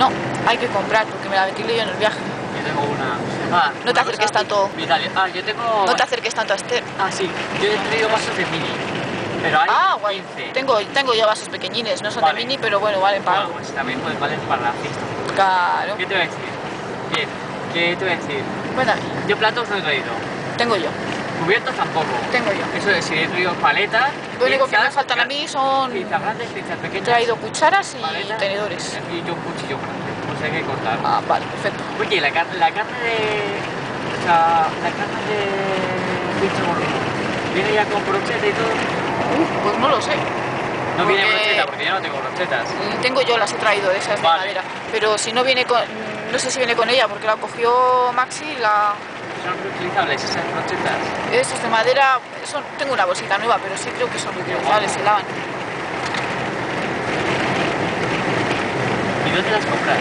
No, hay que comprar porque me la metí yo en el viaje. Yo tengo una... No te acerques tanto. Vitalia. Yo tengo... No te acerques tanto a Esther. Sí. Yo he traído vasos de mini. Pero hay Guay. 15. Tengo ya vasos pequeñines, no son Vale. de mini, pero bueno, valen para algo. Pues también valen para la fiesta. Claro. ¿Qué te voy a decir? Bien. ¿Qué te voy a decir? Cuéntame. Yo platos no he traído. Tengo yo. Cubiertos tampoco. Tengo yo. Eso es, si he traído paletas. Lo único que me pinzas, faltan a mí son... Pinzas grandes, pinzas He pequeñas. traído cucharas y paletas, tenedores. Y yo un cuchillo grande. Pues hay que cortar. Vale, perfecto. Oye, la carne de... O sea, la carne de pincho gordo. ¿Viene ya con brocheta y todo? Pues no lo sé. No viene Porque- brocheta porque yo no tengo brochetas. Tengo yo, las he traído de esas de Vale. madera. Pero si no viene con... No sé si viene con ella porque la cogió Maxi y la... Son reutilizables esas brochetas. Esas de madera... Tengo una bolsita nueva, pero sí creo que son reutilizables, se lavan. ¿Y dónde las compras?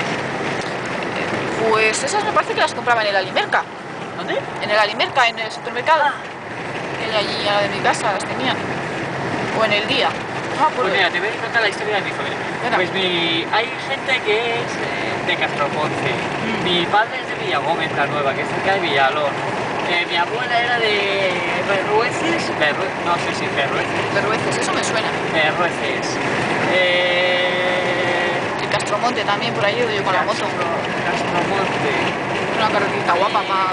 Pues esas me parece que las compraba en el Alimerca. ¿Dónde? En el Alimerca, en el supermercado. Ella allí a la de mi casa las tenían. O en el día. No me Pues acuerdo. mira, te voy a contar la historia de mi familia. Venga. Pues hay gente que es de Castroponce. Mi padre es de Villagómez, la Nueva, que es cerca de Villalón. Mi abuela era de Berrueces. No sé si Berrueces. Berrueces, eso me suena. Berrueces. El Castromonte también, por ahí he ido yo con la moto. Castromonte. Una carretita guapa para